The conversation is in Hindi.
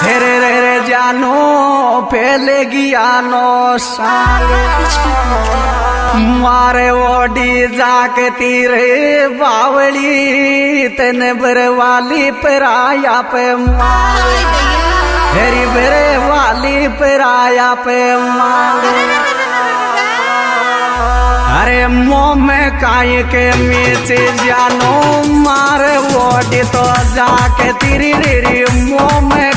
रे रे रे जानो पहले गियानो साले मारे ओडी जाके तीरे बावली तने बरवाली पराया पे हेरी बरे वाली पराया पे अरे मुँह में काय के मीचे जानो मारे ओडी तो जाके तीरी रे मुँह में